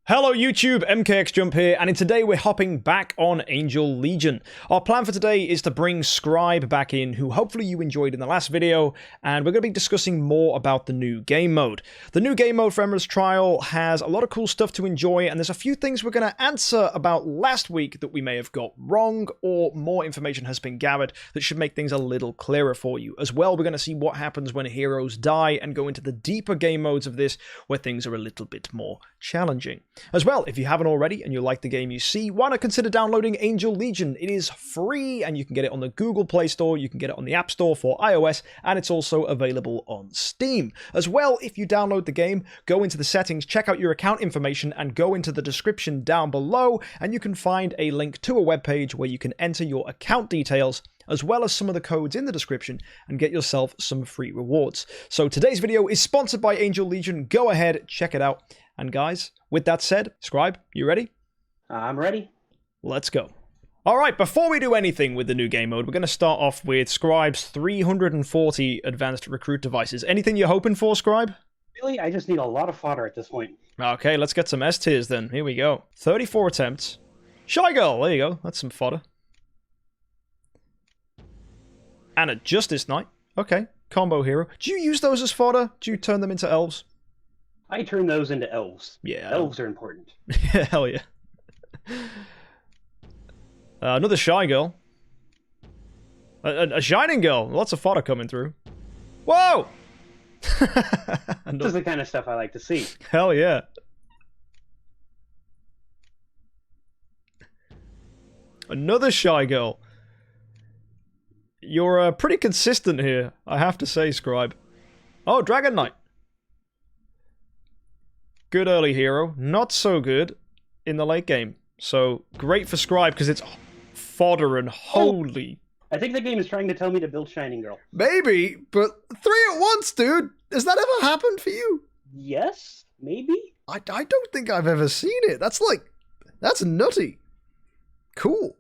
Hello YouTube, MKxJUMP here, and in today we're hopping back on Angel Legion. Our plan for today is to bring Scribe back in, who hopefully you enjoyed in the last video, and we're going to be discussing more about the new game mode. The new game mode for Emerald's Trial has a lot of cool stuff to enjoy, and there's a few things we're going to answer about last week that we may have got wrong, or more information has been gathered that should make things a little clearer for you. As well, we're going to see what happens when heroes die, and go into the deeper game modes of this, where things are a little bit more challenging. As well, if you haven't already and you like the game you see, why not consider downloading Angel Legion? It is free and you can get it on the Google Play Store, you can get it on the App Store for iOS, and it's also available on Steam. As well, if you download the game, go into the settings, check out your account information, and go into the description down below, and you can find a link to a webpage where you can enter your account details, as well as some of the codes in the description, and get yourself some free rewards. So today's video is sponsored by Angel Legion. Go ahead, check it out. And guys, with that said, Scribe, you ready? I'm ready. Let's go. Alright, before we do anything with the new game mode, we're going to start off with Scribe's 340 advanced recruit devices. Anything you're hoping for, Scribe? Really, I just need a lot of fodder at this point. Okay, let's get some S tiers then. Here we go. 34 attempts. Shy Girl, there you go. That's some fodder. And a Justice Knight. Okay, combo hero. Do you use those as fodder? Do you turn them into elves? I turn those into elves. Yeah. Elves are important. Hell yeah. Another Shy Girl. A Shining Girl. Lots of fodder coming through. Whoa! This is the kind of stuff I like to see. Hell yeah. Another Shy Girl. You're pretty consistent here, I have to say, Scribe. Oh, Dragon Knight. Good early hero, not so good in the late game. So, great for Scribe because it's fodder and holy. I think the game is trying to tell me to build Shining Girl. Maybe, but 3 at once, dude. Has that ever happened for you? Yes, maybe? I don't think I've ever seen it. That's nutty. Cool.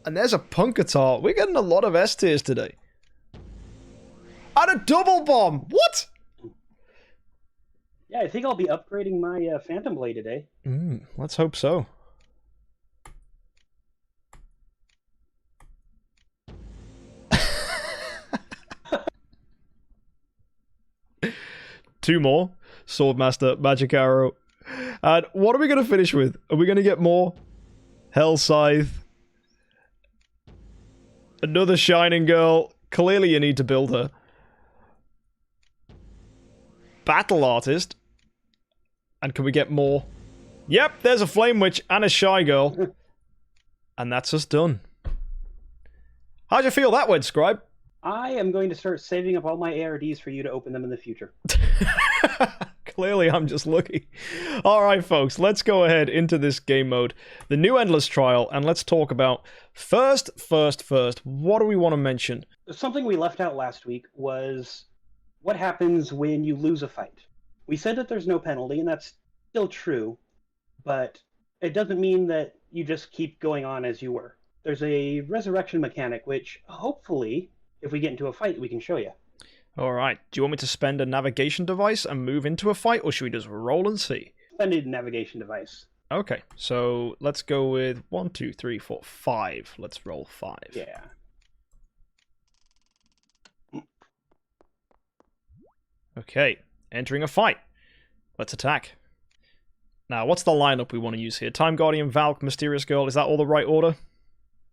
And there's a Punkatar. We're getting a lot of S tiers today. And a double bomb! What? Yeah, I think I'll be upgrading my Phantom Blade today. Let's hope so. Two more. Swordmaster, Magic Arrow. And what are we going to finish with? Are we going to get more? Hell Scythe. Another Shining Girl. Clearly you need to build her. Battle Artist. And can we get more? Yep, there's a Flame Witch and a Shy Girl. And that's us done. How'd you feel that went, Scribe? I am going to start saving up all my ARDs for you to open them in the future. Clearly, I'm just lucky. Alright, folks, let's go ahead into this game mode. The new Endless Trial, and let's talk about first, what do we want to mention? Something we left out last week was what happens when you lose a fight. We said that there's no penalty, and that's still true, but it doesn't mean that you just keep going on as you were. There's a resurrection mechanic, which hopefully, if we get into a fight, we can show you. Alright, do you want me to spend a navigation device and move into a fight, or should we just roll and see? Spend a navigation device. Okay, so let's go with 1, 2, 3, 4, 5. Let's roll 5. Yeah. Okay, entering a fight. Let's attack. Now, what's the lineup we want to use here? Time Guardian, Valk, Mysterious Girl, is that all the right order?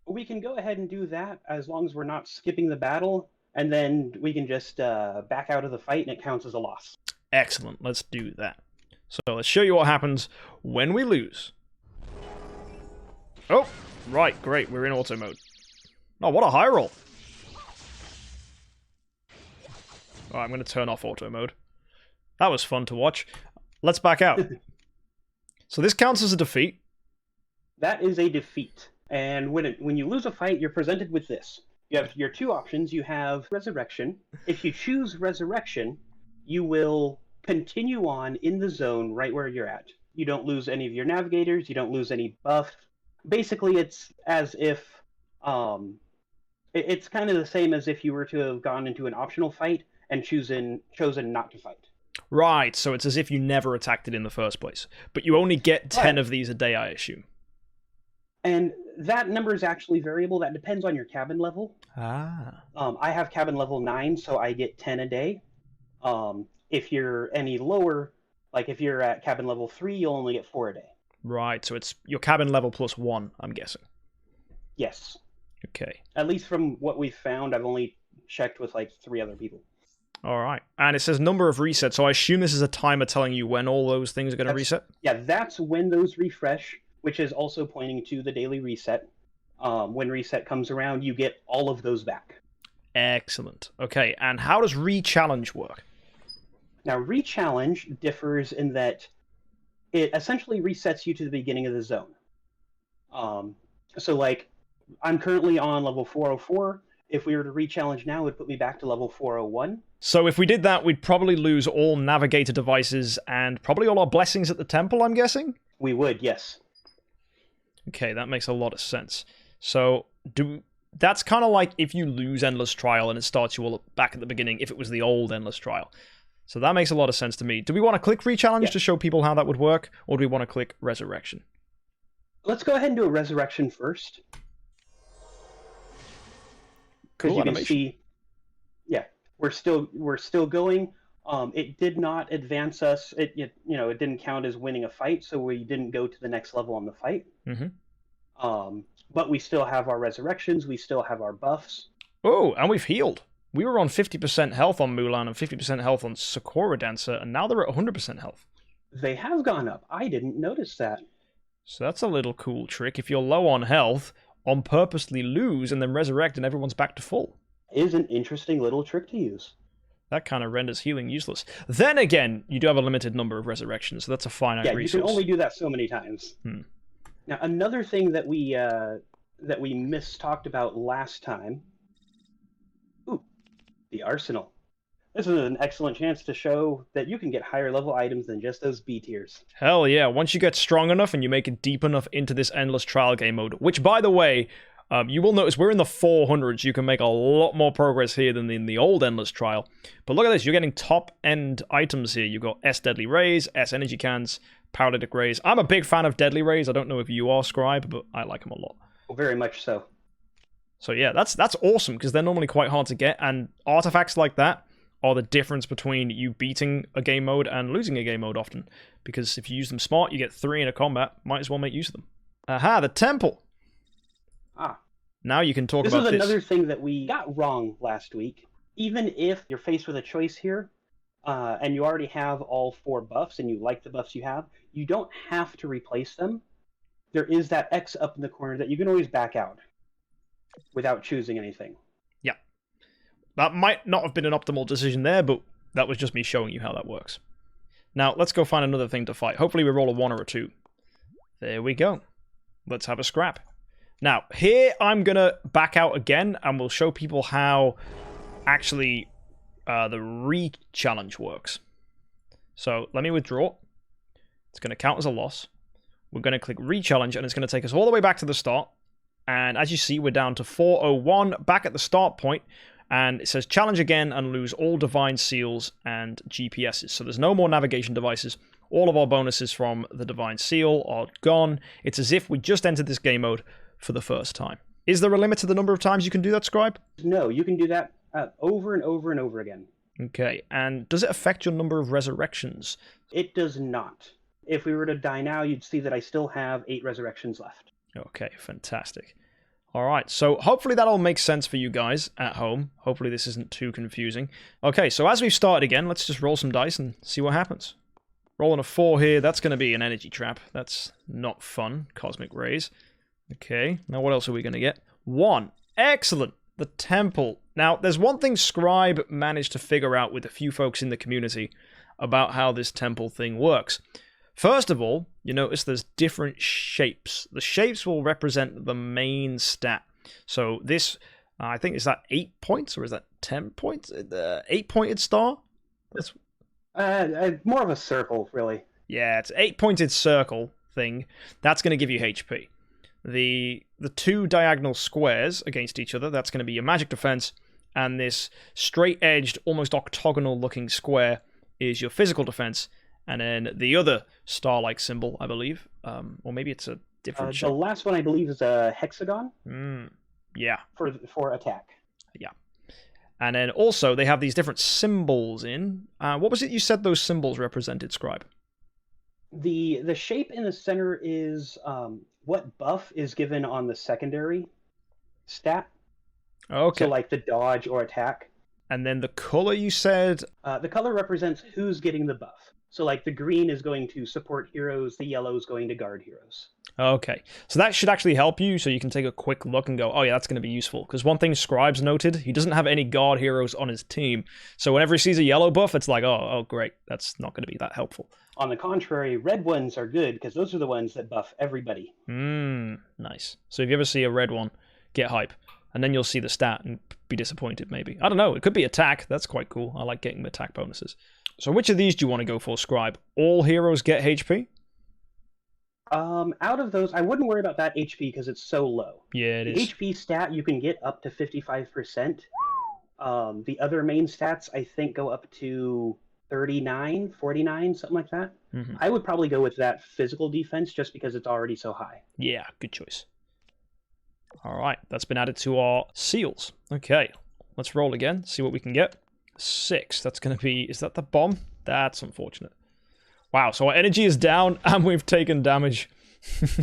We can go ahead and do that as long as we're not skipping the battle, and then we can just back out of the fight and it counts as a loss. Excellent, let's do that. So let's show you what happens when we lose. Oh, right, great, we're in auto mode. Oh, what a high roll. Alright, I'm going to turn off auto mode. That was fun to watch. Let's back out. So this counts as a defeat. That is a defeat. And when you lose a fight, you're presented with this. You have your two options. You have Resurrection. If you choose Resurrection, you will continue on in the zone right where you're at. You don't lose any of your navigators. You don't lose any buff. Basically, it's as if... it's kind of the same as if you were to have gone into an optional fight and chosen not to fight. Right, so it's as if you never attacked it in the first place. But you only get 10 of these a day, I assume. And that number is actually variable. That depends on your cabin level. Ah. I have cabin level 9, so I get 10 a day. If you're any lower, like if you're at cabin level 3, you'll only get 4 a day. Right, so it's your cabin level plus 1, I'm guessing. Yes. Okay. At least from what we've found, I've only checked with like 3 other people. All right. And it says number of resets, so I assume this is a timer telling you when all those things are going to reset? Yeah, that's when those refresh, which is also pointing to the daily reset. When reset comes around, you get all of those back. Excellent. Okay, and how does re-challenge work? Now, re-challenge differs in that it essentially resets you to the beginning of the zone. So, like, I'm currently on level 404. If we were to re-challenge now, it would put me back to level 401. So if we did that, we'd probably lose all navigator devices and probably all our blessings at the temple, I'm guessing? We would, yes. Okay, that makes a lot of sense. So that's kind of like if you lose Endless Trial and it starts you all back at the beginning, if it was the old Endless Trial. So that makes a lot of sense to me. Do we want to click re-challenge to show people how that would work, or do we want to click resurrection? Let's go ahead and do a resurrection first. Because you can see, yeah, we're still going. It did not advance us. It didn't count as winning a fight, so we didn't go to the next level on the fight. Mm-hmm. But we still have our resurrections. We still have our buffs. Oh, and we've healed. We were on 50% health on Mulan and 50% health on Sakura Dancer, and now they're at 100% health. They have gone up. I didn't notice that. So that's a little cool trick. If you're low on health, on purposely lose and then resurrect and everyone's back to full. Is an interesting little trick to use. That kind of renders healing useless. Then again, you do have a limited number of resurrections, so that's a finite resource. Yeah, you can only do that so many times. Now, another thing that we talked about last time. Ooh, the arsenal. This is an excellent chance to show that you can get higher level items than just those B tiers. Hell yeah, once you get strong enough and you make it deep enough into this Endless Trial game mode, which by the way, you will notice we're in the 400s, you can make a lot more progress here than in the old Endless Trial. But look at this, you're getting top-end items here. You've got S Deadly Rays, S Energy Cans, Paralytic Rays. I'm a big fan of Deadly Rays, I don't know if you are, Scribe, but I like them a lot. Well, very much so. So yeah, that's awesome, because they're normally quite hard to get, and artifacts like that are the difference between you beating a game mode and losing a game mode often. Because if you use them smart, you get 3 in a combat, might as well make use of them. Aha, the temple! Now you can talk about this. This is another thing that we got wrong last week. Even if you're faced with a choice here, and you already have all 4 buffs, and you like the buffs you have, you don't have to replace them. There is that X up in the corner that you can always back out without choosing anything. Yeah. That might not have been an optimal decision there, but that was just me showing you how that works. Now, let's go find another thing to fight. Hopefully we roll a 1 or a 2. There we go. Let's have a scrap. Now, here I'm going to back out again, and we'll show people how actually the re-challenge works. So, let me withdraw. It's going to count as a loss. We're going to click re-challenge, and it's going to take us all the way back to the start. And as you see, we're down to 401, back at the start point. And it says challenge again and lose all divine seals and GPSs. So there's no more navigation devices. All of our bonuses from the divine seal are gone. It's as if we just entered this game mode for the first time. Is there a limit to the number of times you can do that, Scribe? No, you can do that over and over and over again. Okay, and does it affect your number of resurrections? It does not. If we were to die now, you'd see that I still have 8 resurrections left. Okay, fantastic. All right, so hopefully that all makes sense for you guys at home. Hopefully this isn't too confusing. Okay, so as we've started again, let's just roll some dice and see what happens. Rolling a 4 here, that's going to be an energy trap. That's not fun. Cosmic rays. Okay, now what else are we going to get? 1. Excellent. The temple. Now, there's one thing Scribe managed to figure out with a few folks in the community about how this temple thing works. First of all, you notice there's different shapes. The shapes will represent the main stat. So this, I think, is that 8 points or is that 10 points? The 8-pointed star? That's more of a circle, really. Yeah, it's 8-pointed circle thing. That's going to give you HP. The 2 diagonal squares against each other, that's going to be your magic defense, and this straight-edged, almost octagonal-looking square is your physical defense, and then the other star-like symbol, I believe, or maybe it's a different shape. The last one, I believe, is a hexagon. Yeah. For attack. Yeah. And then also they have these different symbols in. What was it you said those symbols represented, Scribe? The shape in the center is what buff is given on the secondary stat. Okay. So like the dodge or attack. And then the color you said? The color represents who's getting the buff. So like the green is going to support heroes, the yellow is going to guard heroes. Okay, so that should actually help you, so you can take a quick look and go, oh yeah, that's going to be useful. Because one thing Scribe's noted, he doesn't have any guard heroes on his team. So whenever he sees a yellow buff, it's like, oh great, that's not going to be that helpful. On the contrary, red ones are good, because those are the ones that buff everybody. Nice. So if you ever see a red one, get hype. And then you'll see the stat and be disappointed, maybe. I don't know, it could be attack, that's quite cool. I like getting attack bonuses. So which of these do you want to go for, Scribe? All heroes get HP? Out of those, I wouldn't worry about that HP because it's so low. Yeah, it is. The HP stat, you can get up to 55%. The other main stats, I think, go up to 39, 49, something like that. I would probably go with that physical defense just because it's already so high. Yeah, good choice. All right, that's been added to our seals. Okay, let's roll again, see what we can get. 6, that's going to be... Is that the bomb? That's unfortunate. Wow, so our energy is down and we've taken damage.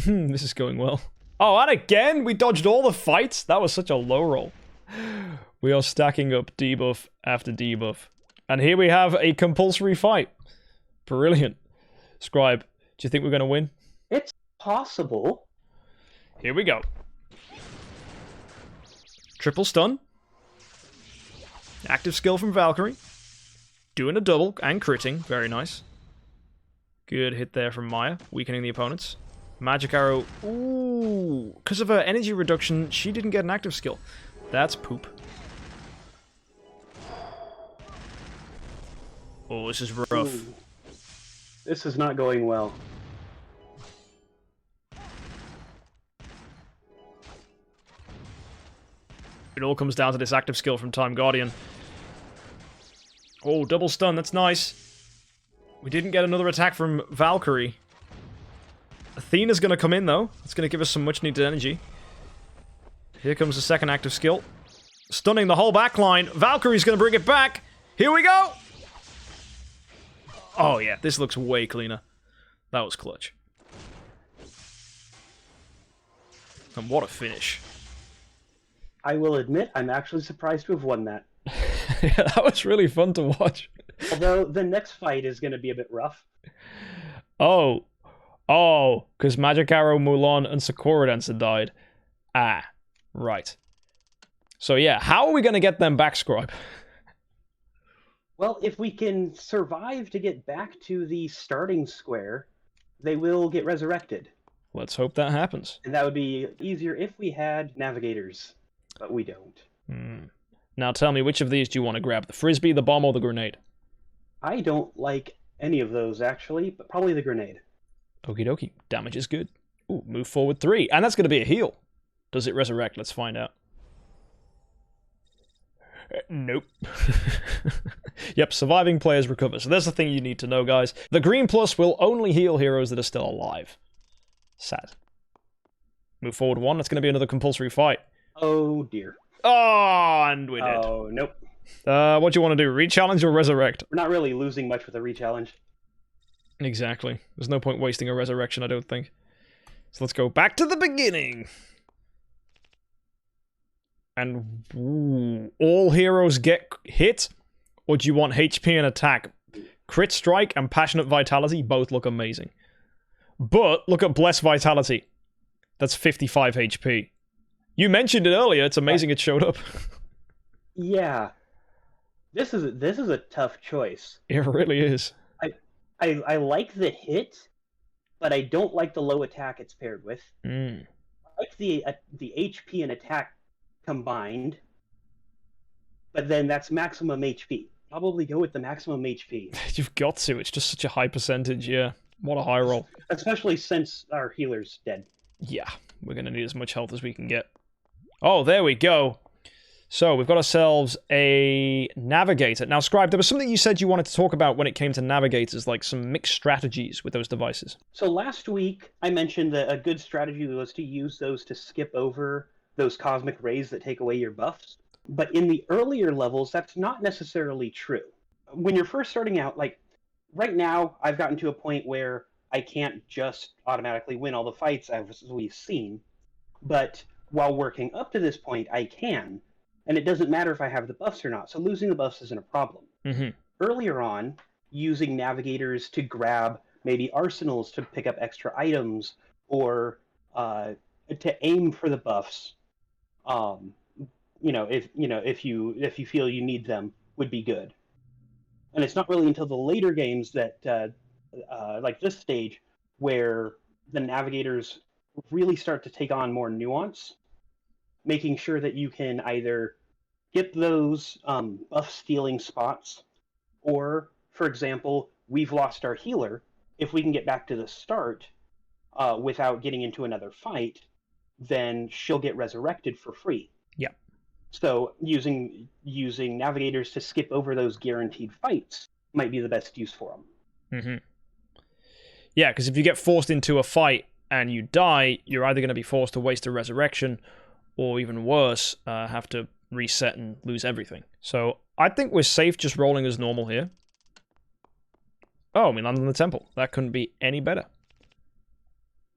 This is going well. Oh, and again, we dodged all the fights. That was such a low roll. We are stacking up debuff after debuff. And here we have a compulsory fight. Brilliant. Scribe, do you think we're going to win? It's possible. Here we go. Triple stun. Active skill from Valkyrie. Doing a double and critting. Very nice. Good hit there from Maya, weakening the opponents. Magic arrow. Ooh. Because of her energy reduction, she didn't get an active skill. That's poop. Oh, this is rough. Ooh. This is not going well. It all comes down to this active skill from Time Guardian. Oh, double stun, that's nice. We didn't get another attack from Valkyrie. Athena's going to come in, though. It's going to give us some much-needed energy. Here comes the second active skill. Stunning the whole backline. Valkyrie's going to bring it back. Here we go! Oh, yeah, this looks way cleaner. That was clutch. And what a finish. I will admit, I'm actually surprised to have won that. Yeah, that was really fun to watch. Although, the next fight is going to be a bit rough. Oh, because Magic Arrow, Mulan, and Sakura Dancer died. Ah, right. So yeah, how are we going to get them back, Scribe? Well, if we can survive to get back to the starting square, they will get resurrected. Let's hope that happens. And that would be easier if we had navigators, but we don't. Now tell me, which of these do you want to grab? The Frisbee, the bomb, or the grenade? I don't like any of those, actually, but probably the grenade. Okie dokie. Damage is good. Ooh, move forward 3. And that's going to be a heal. Does it resurrect? Let's find out. Nope. Yep, surviving players recover. So there's the thing you need to know, guys. The green plus will only heal heroes that are still alive. Sad. Move forward 1. That's going to be another compulsory fight. Oh, dear. Oh, and we did. Oh, nope. What do you want to do? Rechallenge or resurrect? We're not really losing much with a rechallenge. Exactly. There's no point wasting a resurrection, I don't think. So let's go back to the beginning. And ooh, all heroes get hit? Or do you want HP and attack? Crit Strike and Passionate Vitality both look amazing. But look at Blessed Vitality. That's 55 HP. You mentioned it earlier. It's amazing it showed up. Yeah. This is a tough choice. It really is. I like the hit, but I don't like the low attack it's paired with. I like the HP and attack combined, but then that's maximum HP. Probably go with the maximum HP. You've got to. It's just such a high percentage, yeah. What a high roll. Especially since our healer's dead. Yeah, we're going to need as much health as we can get. Oh, there we go. So we've got ourselves a navigator. Now, Scribe, there was something you said you wanted to talk about when it came to navigators, like some mixed strategies with those devices. So last week, I mentioned that a good strategy was to use those to skip over those cosmic rays that take away your buffs. But in the earlier levels, that's not necessarily true. When you're first starting out, like right now, I've gotten to a point where I can't just automatically win all the fights, as we've seen. But while working up to this point, I can. And it doesn't matter if I have the buffs or not, so losing the buffs isn't a problem. Mm-hmm. Earlier on, using navigators to grab maybe arsenals to pick up extra items, or to aim for the buffs, if you feel you need them, would be good. And it's not really until the later games that, like this stage, where the navigators really start to take on more nuance, making sure that you can either get those buff-stealing spots, or, for example, we've lost our healer. If we can get back to the start without getting into another fight, then she'll get resurrected for free. Yeah. So using navigators to skip over those guaranteed fights might be the best use for them. Mm-hmm. Yeah, because if you get forced into a fight and you die, you're either going to be forced to waste a resurrection, or even worse, have to reset and lose everything. So I think we're safe just rolling as normal here. Oh, we landed in the temple. That couldn't be any better.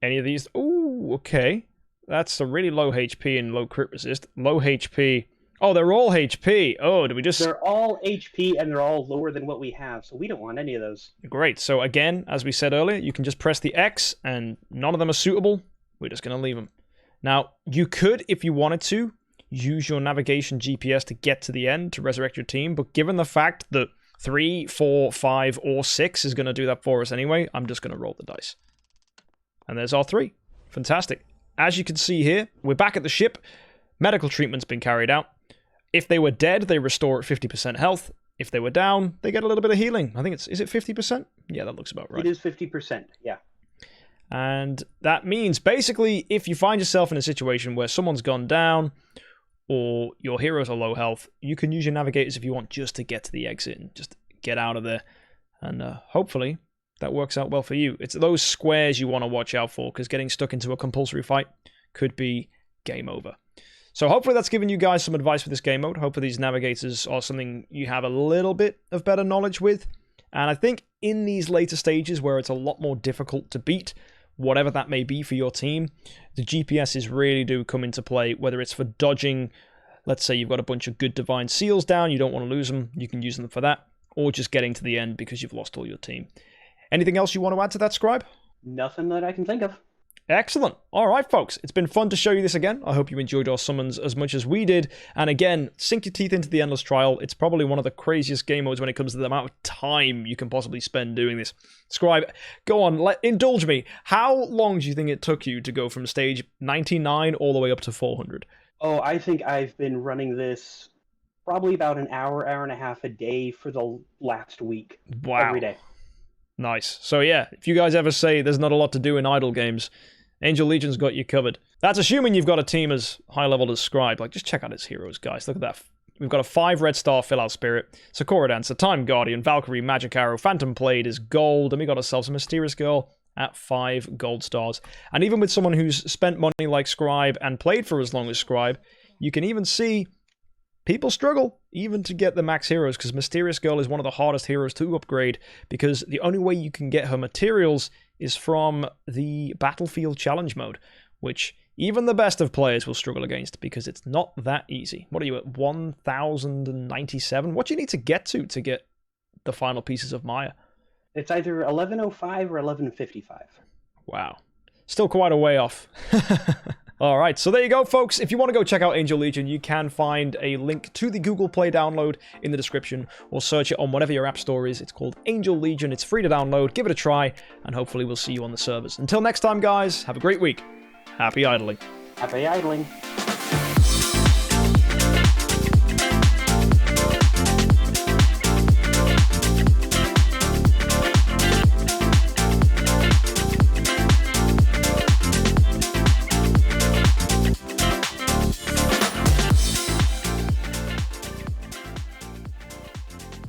Any of these? Ooh, okay. That's a really low HP and low crit resist. Low HP. Oh, they're all HP. Oh, did we just... They're all HP and they're all lower than what we have, so we don't want any of those. Great. So again, as we said earlier, you can just press the X and none of them are suitable. We're just going to leave them. Now, you could, if you wanted to, use your navigation GPS to get to the end to resurrect your team, but given the fact that 3, 4, 5, or 6 is going to do that for us anyway, I'm just going to roll the dice. And there's our 3. Fantastic. As you can see here, we're back at the ship. Medical treatment's been carried out. If they were dead, they restore at 50% health. If they were down, they get a little bit of healing. I think is it 50%? Yeah, that looks about right. It is 50%, yeah. And that means, basically, if you find yourself in a situation where someone's gone down, or your heroes are low health, you can use your navigators if you want, just to get to the exit and just get out of there. And hopefully that works out well for you. It's those squares you want to watch out for, because getting stuck into a compulsory fight could be game over. So hopefully that's given you guys some advice for this game mode. Hopefully these navigators are something you have a little bit of better knowledge with. And I think in these later stages where it's a lot more difficult to beat, whatever that may be for your team, the GPSs really do come into play, whether it's for dodging. Let's say you've got a bunch of good divine seals down, you don't want to lose them, you can use them for that, or just getting to the end because you've lost all your team. Anything else you want to add to that, Scribe? Nothing that I can think of. Excellent. All right, folks. It's been fun to show you this again. I hope you enjoyed our summons as much as we did. And again, sink your teeth into the Endless Trial. It's probably one of the craziest game modes when it comes to the amount of time you can possibly spend doing this. Scribe, go on, indulge me. How long do you think it took you to go from stage 99 all the way up to 400? Oh, I think I've been running this probably about an hour, hour and a half a day for the last week. Wow. Every day. Nice. So yeah, if you guys ever say there's not a lot to do in idle games, Angel Legion's got you covered. That's assuming you've got a team as high level as Scribe. Like, just check out his heroes, guys. Look at that. We've got a 5 red star fill-out spirit, Sakura Dancer, Time Guardian, Valkyrie, Magic Arrow, Phantom Blade is gold, and we got ourselves a Mysterious Girl at 5 gold stars. And even with someone who's spent money like Scribe and played for as long as Scribe, you can even see people struggle even to get the max heroes, because Mysterious Girl is one of the hardest heroes to upgrade, because the only way you can get her materials is from the Battlefield Challenge mode, which even the best of players will struggle against, because it's not that easy. What are you at, 1097? What do you need to get the final pieces of Maya? It's either 1105 or 1155. Wow. Still quite a way off. All right, so there you go, folks. If you want to go check out Angel Legion, you can find a link to the Google Play download in the description, or search it on whatever your app store is. It's called Angel Legion. It's free to download. Give it a try, and hopefully we'll see you on the servers. Until next time, guys, have a great week. Happy idling. Happy idling.